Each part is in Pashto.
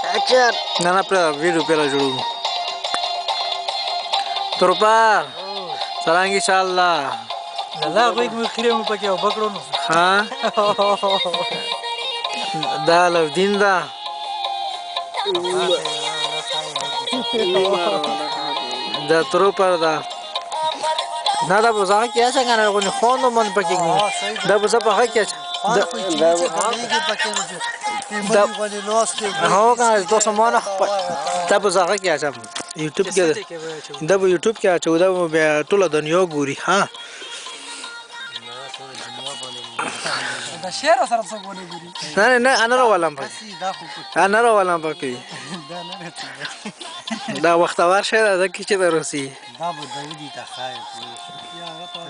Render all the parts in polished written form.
اچر نه نه پر ویډیو پیلا جوړو ترپار څنګه ان شاء الله لا غوږ مې خیره مو پکې او بکړو نو ها دا لو دین دا دا ترپار دا نه دا بوزا کې څنګه نه غو نه خوند مون پکې دا بوزا په هغه کې هو کنه تاسو مونږ دا بوزا کې اچم یوټیوب کې دا په یوټیوب کې اچو دا ټول دنیا ګوري ها دا شعر سره څه ونه ګوري نه نه انا راولم پکې انا راولم پکې دا وختوار شه دا کې چې دروسی دا به دودی ته خای پوش یا غته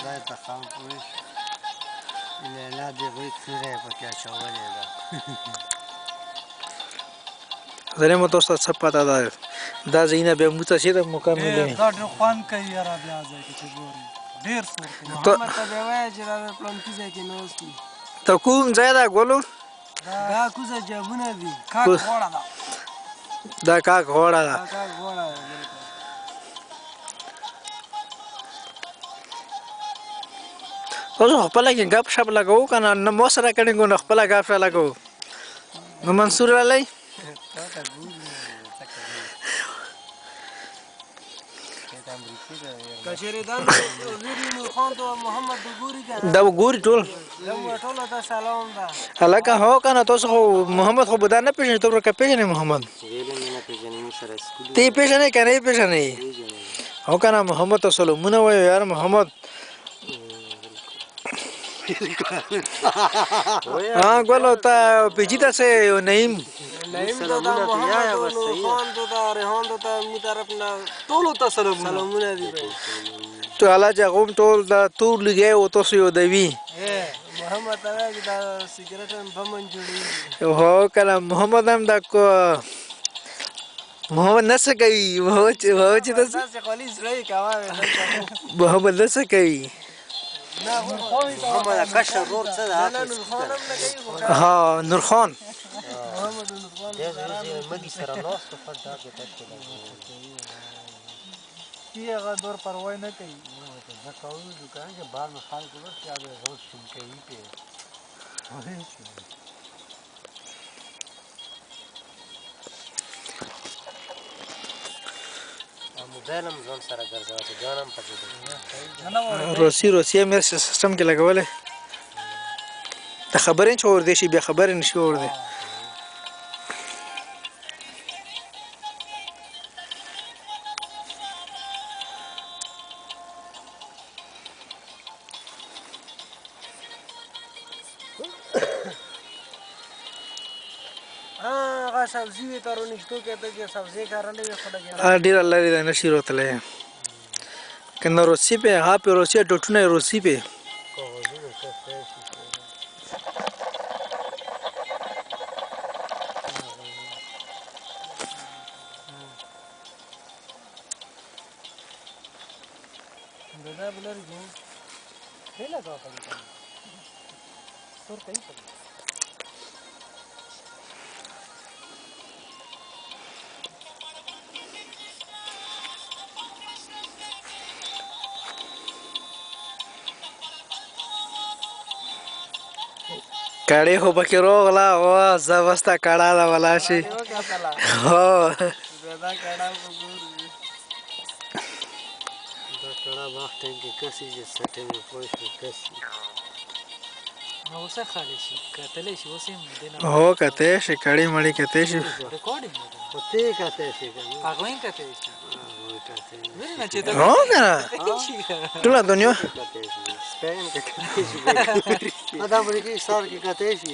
ځای ته خام پوش نه نه دی وې خیره پکې اچولې ده زره مو تاسو څه پتا ده دا زینه به مو ته شه د مکمل دا ډېر خوان کوي را بیا ځای کې ګوري ډېر سور محمد ته به وای چې را پلان کیږي کې نو اوسې ته کوم ځای دا ګولو دا کوزه جابونه دي کاک وړه ده دا کاک وړه ده کاک وړه اوس خپل کې غپ شپ لګاو کنه نو مو سره کړي نو خپل غپ شپ لګاو نو منصور علی کچېره دا ویډیو خان ته محمد د ګوري کنه دا ګوري ټول ټول ته سلام ده هلکه هو کنه تاسو محمد خو بدا نه پیژنې ته ورکه پیژنې محمد ویلې نه پیژنې سره سکول تی پیژنې کنه پیژنې هو کنه محمد رسول مونږ وای یار محمد हाँ बोलो ता पिजीता से नईम نعیم ته دا محمد خان ته دا ریحان ته می طرف نه ټول ته سلامونه دي تو الا جغوم ټول دا تور لګي او تاسو یو دوی محمد ته دا سیګریټ هم بمن جوړي هو کنه محمد هم دا کو محمد نسه کوي هو چې تاسو خالص لري کاوه محمد نسه کوي محمد کشر رور څه ده ها نور خان محمد نور خان مګي سره نوس په فدا کې تاسو هغه دور پروا نه کوي دا کاوه دکان کې بار نه خال کې ورته هغه روز شم کوي په موبایلم ځان سره ګرځاو چې ځانم پکې روسي مې سیستم کې لګولې ته خبرې چې ور دي شي بیا خبرې نشي ور دي هغه سبزی وی ترو نشته کته چې سبزی کارلې وي خلک ډیر الله دې نشي روتلې کنه روسي په ها په روسي ټوټونه روسي په دا بلر جو هله کا کوي تور کوي کړي هو پکې روغلا او زبستا کړه دا ولا شي هو دا کړه وګورئ دا کړه وخت کې کسي چې سټه مې پوښ کسي نو څه خالي شي کتلې شي اوسې دینه هو کته شي کړي مړی کته شي ریکارډینګ پته کته شي هغه وین کته شي وینې چې دا هو کنه ټول دنیا سپین کې کته شي دا امریکای سار کې کته شي